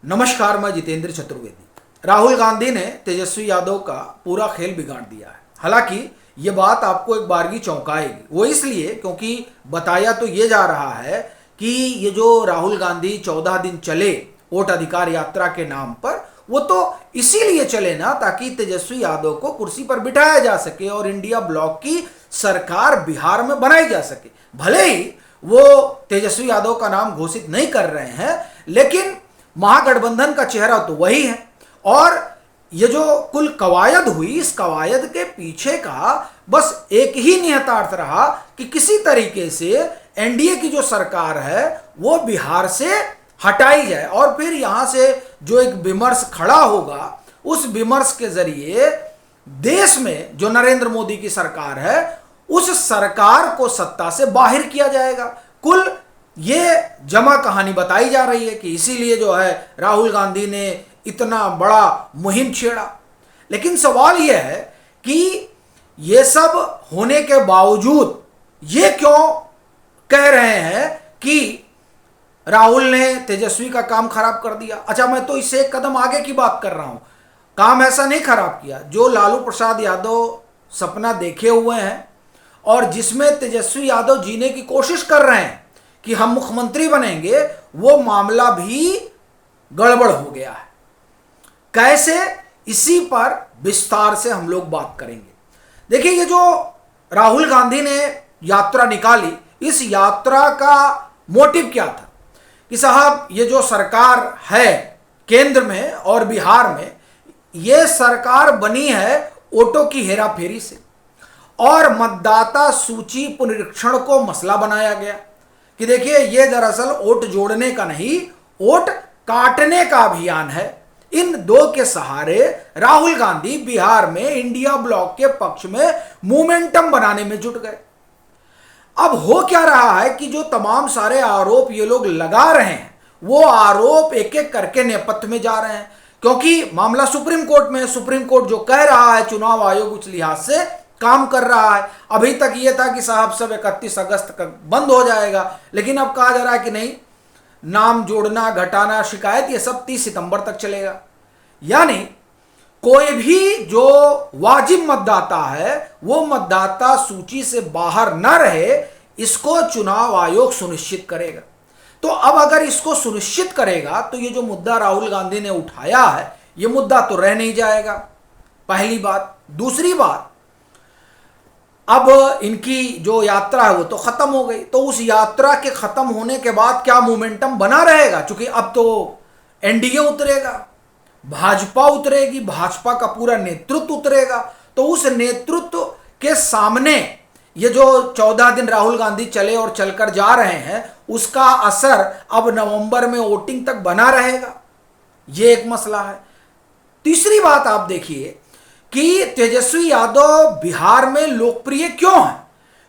नमस्कार, मैं जितेंद्र चतुर्वेदी। राहुल गांधी ने तेजस्वी यादव का पूरा खेल बिगाड़ दिया है। हालांकि ये बात आपको एक बारगी चौंकाएगी, वो इसलिए क्योंकि बताया तो ये जा रहा है कि ये जो राहुल गांधी 14 दिन चले वोट अधिकार यात्रा के नाम पर, वो तो इसीलिए चले ना ताकि तेजस्वी यादव को कुर्सी पर बिठाया जा सके और इंडिया ब्लॉक की सरकार बिहार में बनाई जा सके। भले ही वो तेजस्वी यादव का नाम घोषित नहीं कर रहे हैं, लेकिन महागठबंधन का चेहरा तो वही है। और ये जो कुल कवायद हुई, इस कवायद के पीछे का बस एक ही निहितार्थ रहा कि किसी तरीके से एनडीए की जो सरकार है वो बिहार से हटाई जाए और फिर यहां से जो एक विमर्श खड़ा होगा, उस विमर्श के जरिए देश में जो नरेंद्र मोदी की सरकार है उस सरकार को सत्ता से बाहर किया जाएगा। कुल ये जमा कहानी बताई जा रही है कि इसीलिए जो है राहुल गांधी ने इतना बड़ा मुहिम छेड़ा। लेकिन सवाल यह है कि ये सब होने के बावजूद ये क्यों कह रहे हैं कि राहुल ने तेजस्वी का काम खराब कर दिया। अच्छा, मैं तो इससे एक कदम आगे की बात कर रहा हूं। काम ऐसा नहीं खराब किया। जो लालू प्रसाद यादव सपना देखे हुए हैं और जिसमें तेजस्वी यादव जीने की कोशिश कर रहे हैं कि हम मुख्यमंत्री बनेंगे, वो मामला भी गड़बड़ हो गया है। कैसे, इसी पर विस्तार से हम लोग बात करेंगे। देखिए, ये जो राहुल गांधी ने यात्रा निकाली, इस यात्रा का मोटिव क्या था कि साहब ये जो सरकार है केंद्र में और बिहार में, ये सरकार बनी है वोटों की हेराफेरी से और मतदाता सूची पुनरीक्षण को मसला बनाया गया कि देखिए ये दरअसल वोट जोड़ने का नहीं, वोट काटने का अभियान है। इन दो के सहारे राहुल गांधी बिहार में इंडिया ब्लॉक के पक्ष में मोमेंटम बनाने में जुट गए। अब हो क्या रहा है कि जो तमाम सारे आरोप ये लोग लगा रहे हैं, वो आरोप एक एक करके नेपथ्य में जा रहे हैं, क्योंकि मामला सुप्रीम कोर्ट में है। सुप्रीम कोर्ट जो कह रहा है, चुनाव आयोग उस लिहाज से काम कर रहा है। अभी तक ये था कि साहब सब 31 अगस्त तक बंद हो जाएगा, लेकिन अब कहा जा रहा है कि नहीं, नाम जोड़ना घटाना शिकायत ये सब 30 सितंबर तक चलेगा। यानी कोई भी जो वाजिब मतदाता है वो मतदाता सूची से बाहर न रहे, इसको चुनाव आयोग सुनिश्चित करेगा। तो अब अगर इसको सुनिश्चित करेगा तो ये जो मुद्दा राहुल गांधी ने उठाया है, ये मुद्दा तो रह नहीं जाएगा, पहली बात। दूसरी बात, अब इनकी जो यात्रा है वो तो खत्म हो गई, तो उस यात्रा के खत्म होने के बाद क्या मोमेंटम बना रहेगा? क्योंकि अब तो एनडीए उतरेगा, भाजपा उतरेगी, भाजपा का पूरा नेतृत्व उतरेगा। तो उस नेतृत्व के सामने ये जो 14 दिन राहुल गांधी चले और चलकर जा रहे हैं, उसका असर अब नवंबर में वोटिंग तक बना रहेगा, ये एक मसला है। तीसरी बात आप देखिए कि तेजस्वी यादव बिहार में लोकप्रिय क्यों है?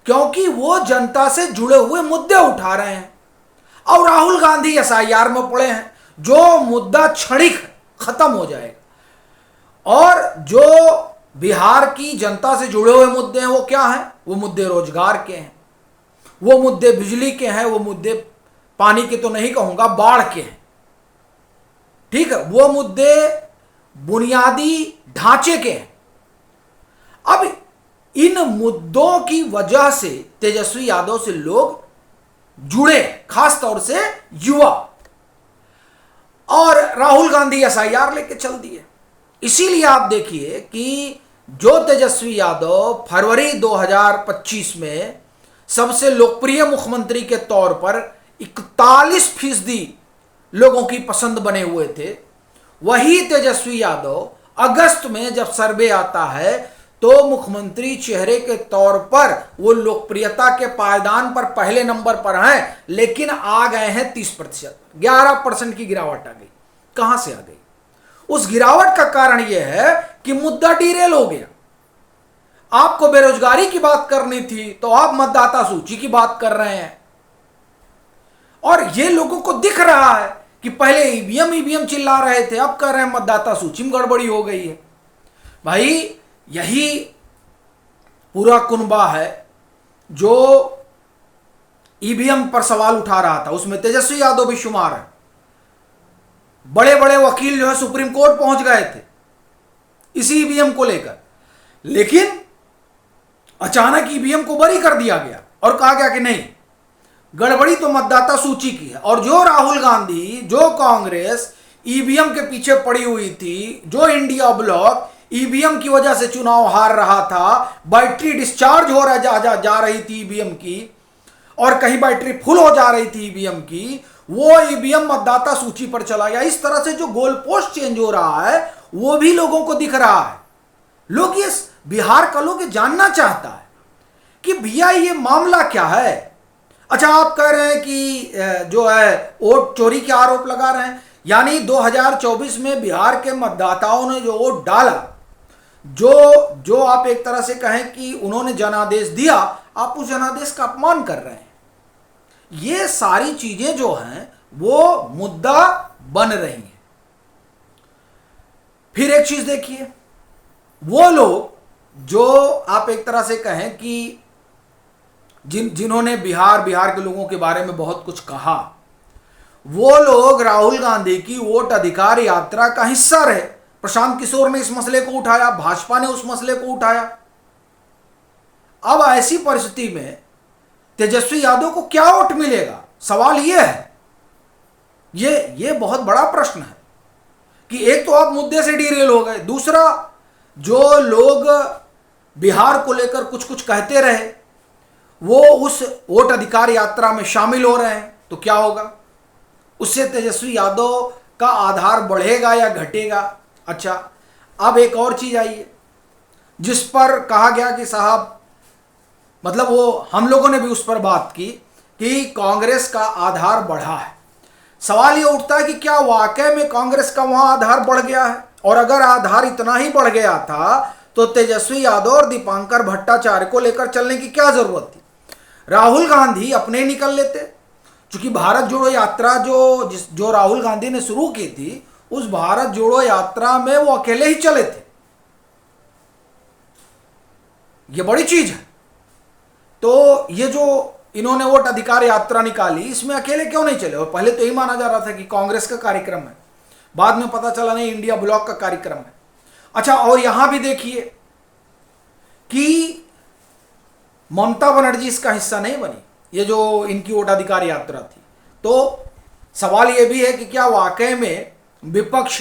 क्योंकि वो जनता से जुड़े हुए मुद्दे उठा रहे हैं और राहुल गांधी एसआईआर में पड़े हैं, जो मुद्दा क्षणिक खत्म हो जाएगा। और जो बिहार की जनता से जुड़े हुए मुद्दे हैं वो क्या हैं? वो मुद्दे रोजगार के हैं, वो मुद्दे बिजली के हैं, वो मुद्दे पानी के तो नहीं कहूंगा, बाढ़ के हैं, ठीक है, वो मुद्दे बुनियादी ढांचे के हैं। अब इन मुद्दों की वजह से तेजस्वी यादव से लोग जुड़े, खास तौर से युवा, और राहुल गांधी एसआईआर लेके चल दिए। इसीलिए आप देखिए कि जो तेजस्वी यादव फरवरी 2025 में सबसे लोकप्रिय मुख्यमंत्री के तौर पर 41% लोगों की पसंद बने हुए थे, वही तेजस्वी यादव अगस्त में जब सर्वे आता है तो मुख्यमंत्री चेहरे के तौर पर वो लोकप्रियता के पायदान पर पहले नंबर पर हैं, लेकिन आ गए हैं 30%, 11% की गिरावट आ गई। कहां से आ गई? उस गिरावट का कारण यह है कि मुद्दा डीरेल हो गया। आपको बेरोजगारी की बात करनी थी तो आप मतदाता सूची की बात कर रहे हैं, और ये लोगों को दिख रहा है कि पहले ईवीएम चिल्ला रहे थे, अब कह रहे हैं मतदाता सूची में गड़बड़ी हो गई है। भाई, यही पूरा कुनबा है जो ईवीएम पर सवाल उठा रहा था, उसमें तेजस्वी यादव भी शुमार है। बड़े बड़े वकील जो है सुप्रीम कोर्ट पहुंच गए थे इसी ईवीएम को लेकर, लेकिन अचानक ईवीएम को बरी कर दिया गया और कहा गया कि नहीं, गड़बड़ी तो मतदाता सूची की है। और जो राहुल गांधी, जो कांग्रेस ईवीएम के पीछे पड़ी हुई थी, जो इंडिया ब्लॉक ईवीएम की वजह से चुनाव हार रहा था, बैटरी डिस्चार्ज हो जा रही थी ईवीएम की, और कहीं बैटरी फुल हो जा रही थी ईवीएम की, वो ईवीएम मतदाता सूची पर चला गया। इस तरह से जो गोल पोस्ट चेंज हो रहा है वो भी लोगों को दिख रहा है। लोग ये बिहार का लोग जानना चाहता है कि भैया ये मामला क्या है। अच्छा, आप कह रहे हैं कि जो है वोट चोरी के आरोप लगा रहे हैं, यानी 2024 में बिहार के मतदाताओं ने जो वोट डाला, जो आप एक तरह से कहें कि उन्होंने जनादेश दिया, आप उस जनादेश का अपमान कर रहे हैं। ये सारी चीजें जो हैं वो मुद्दा बन रही हैं। फिर एक चीज देखिए, वो लोग जो आप एक तरह से कहें कि जिन्होंने बिहार के लोगों के बारे में बहुत कुछ कहा, वो लोग राहुल गांधी की वोट अधिकार यात्रा का हिस्सा रहे। प्रशांत किशोर ने इस मसले को उठाया, भाजपा ने उस मसले को उठाया। अब ऐसी परिस्थिति में तेजस्वी यादव को क्या वोट मिलेगा, सवाल यह है। ये बहुत बड़ा प्रश्न है कि एक तो आप मुद्दे से डिरेल हो गए, दूसरा जो लोग बिहार को लेकर कुछ कुछ कहते रहे वो उस वोट अधिकार यात्रा में शामिल हो रहे हैं, तो क्या होगा, उससे तेजस्वी यादव का आधार बढ़ेगा या घटेगा। अच्छा, अब एक और चीज आई है जिस पर कहा गया कि साहब, मतलब वो हम लोगों ने भी उस पर बात की कि कांग्रेस का आधार बढ़ा है। सवाल ये उठता है कि क्या वाकई में कांग्रेस का वहां आधार बढ़ गया है, और अगर आधार इतना ही बढ़ गया था तो तेजस्वी यादव और दीपांकर भट्टाचार्य को लेकर चलने की क्या जरूरत थी। राहुल गांधी अपने निकल लेते, क्योंकि भारत जोड़ो यात्रा जो राहुल गांधी ने शुरू की थी, उस भारत जोड़ो यात्रा में वो अकेले ही चले थे। ये बड़ी चीज है। तो ये जो इन्होंने वोट अधिकार यात्रा निकाली, इसमें अकेले क्यों नहीं चले। और पहले तो यही माना जा रहा था कि कांग्रेस का कार्यक्रम है, बाद में पता चला नहीं इंडिया ब्लॉक का कार्यक्रम है। अच्छा, और यहां भी देखिए कि ममता बनर्जी इसका हिस्सा नहीं बनी, ये जो इनकी वोट अधिकार यात्रा थी। तो सवाल यह भी है कि क्या वाकई में विपक्ष,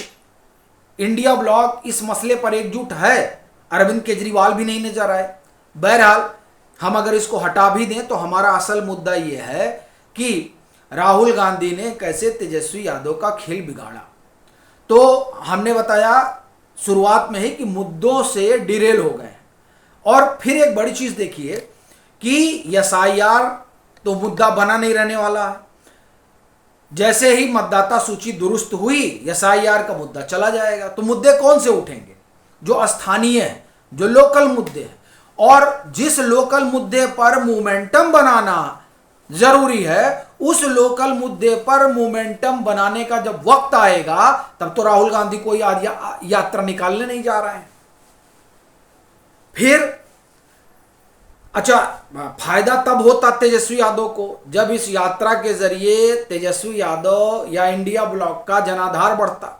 इंडिया ब्लॉक इस मसले पर एकजुट है। अरविंद केजरीवाल भी नहीं नजर आए। बहरहाल, हम अगर इसको हटा भी दें तो हमारा असल मुद्दा यह है कि राहुल गांधी ने कैसे तेजस्वी यादव का खेल बिगाड़ा। तो हमने बताया शुरुआत में ही कि मुद्दों से डिरेल हो गए। और फिर एक बड़ी चीज देखिए कि एसआईआर तो मुद्दा बना नहीं रहने वाला है। जैसे ही मतदाता सूची दुरुस्त हुई, एसआईआर का मुद्दा चला जाएगा। तो मुद्दे कौन से उठेंगे, जो स्थानीय हैं, जो लोकल मुद्दे हैं। और जिस लोकल मुद्दे पर मोमेंटम बनाना जरूरी है, उस लोकल मुद्दे पर मोमेंटम बनाने का जब वक्त आएगा, तब तो राहुल गांधी कोई यात्रा निकालने नहीं जा रहे हैं। फिर अच्छा, फायदा तब होता तेजस्वी यादव को जब इस यात्रा के जरिए तेजस्वी यादव या इंडिया ब्लॉक का जनाधार बढ़ता।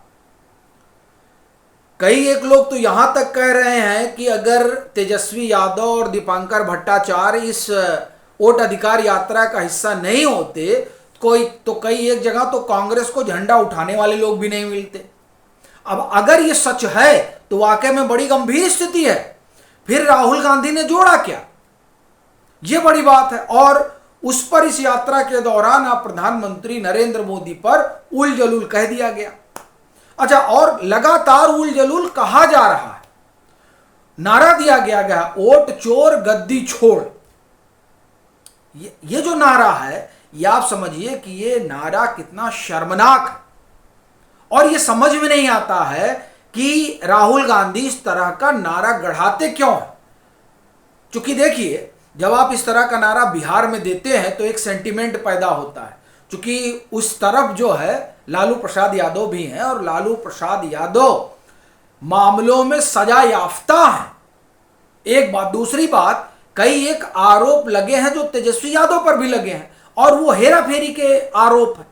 कई एक लोग तो यहां तक कह रहे हैं कि अगर तेजस्वी यादव और दीपांकर भट्टाचार्य इस वोट अधिकार यात्रा का हिस्सा नहीं होते, कई एक जगह तो कांग्रेस को झंडा उठाने वाले लोग भी नहीं मिलते। अब अगर ये सच है तो वाकई में बड़ी गंभीर स्थिति है। फिर राहुल गांधी ने जोड़ा क्या, ये बड़ी बात है। और उस पर इस यात्रा के दौरान आप प्रधानमंत्री नरेंद्र मोदी पर उल जलूल कह दिया गया। अच्छा, और लगातार उल जलूल कहा जा रहा है, नारा दिया गया वोट चोर गद्दी छोड़। ये जो नारा है, ये आप समझिए कि ये नारा कितना शर्मनाक है। और ये समझ में नहीं आता है कि राहुल गांधी इस तरह का नारा गढ़ाते क्यों है। क्योंकि देखिए, जब आप इस तरह का नारा बिहार में देते हैं तो एक सेंटिमेंट पैदा होता है। क्योंकि उस तरफ जो है लालू प्रसाद यादव भी हैं, और लालू प्रसाद यादव मामलों में सजा याफ्ता हैं। एक बात, दूसरी बात, कई एक आरोप लगे हैं जो तेजस्वी यादव पर भी लगे हैं, और वो हेरा फेरी के आरोप हैं।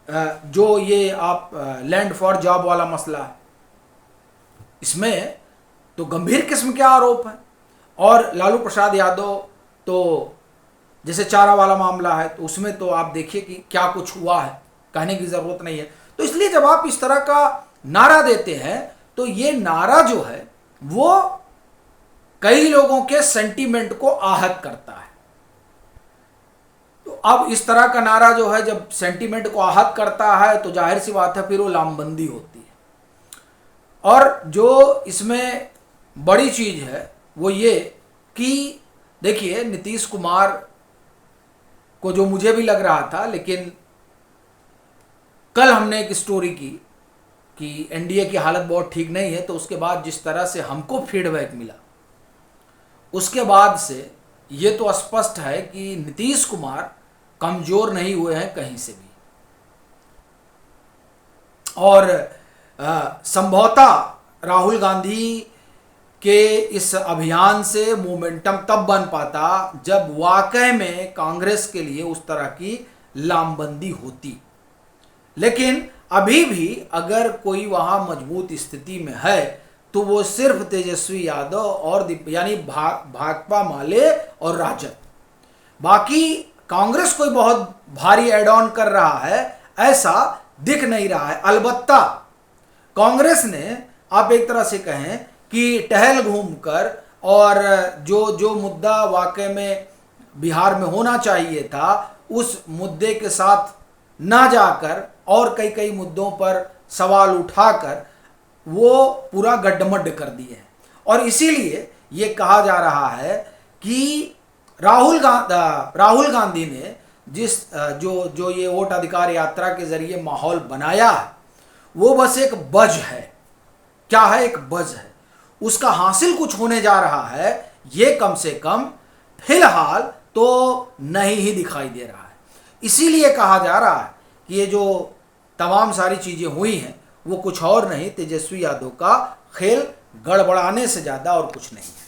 जो ये आप लैंड फॉर जॉब वाला मसला है, इसमें तो गंभीर किस्म के आरोप हैं। और लालू प्रसाद यादव तो जैसे चारा वाला मामला है, तो उसमें तो आप देखिए कि क्या कुछ हुआ है, कहने की ज़रूरत नहीं है। तो इसलिए जब आप इस तरह का नारा देते हैं तो ये नारा जो है वो कई लोगों के सेंटीमेंट को आहत करता है। तो अब इस तरह का नारा जो है जब सेंटीमेंट को आहत करता है तो जाहिर सी बात है फिर वो लामबंदी होती है। और जो इसमें बड़ी चीज है वो ये कि देखिए नीतीश कुमार को, जो मुझे भी लग रहा था, लेकिन कल हमने एक स्टोरी की कि एनडीए की हालत बहुत ठीक नहीं है, तो उसके बाद जिस तरह से हमको फीडबैक मिला उसके बाद से ये तो स्पष्ट है कि नीतीश कुमार कमजोर नहीं हुए हैं कहीं से भी। और संभवतः राहुल गांधी के इस अभियान से मोमेंटम तब बन पाता जब वाकई में कांग्रेस के लिए उस तरह की लामबंदी होती। लेकिन अभी भी अगर कोई वहां मजबूत स्थिति में है तो वो सिर्फ तेजस्वी यादव और यानी भाकपा माले और राजद। बाकी कांग्रेस कोई बहुत भारी एड ऑन कर रहा है ऐसा दिख नहीं रहा है। अलबत्ता कांग्रेस ने, आप एक तरह से कहें कि टहल घूमकर, और जो मुद्दा वाकई में बिहार में होना चाहिए था उस मुद्दे के साथ ना जाकर और कई मुद्दों पर सवाल उठाकर वो पूरा गड्ढमड्ढ कर दिए हैं। और इसीलिए ये कहा जा रहा है कि राहुल गांधी ने जो ये वोट अधिकार यात्रा के जरिए माहौल बनाया है वो बस एक बज है। क्या है? एक बज है। उसका हासिल कुछ होने जा रहा है ये कम से कम फिलहाल तो नहीं ही दिखाई दे रहा है। इसीलिए कहा जा रहा है कि ये जो तमाम सारी चीजें हुई हैं वो कुछ और नहीं, तेजस्वी यादव का खेल गड़बड़ाने से ज्यादा और कुछ नहीं है।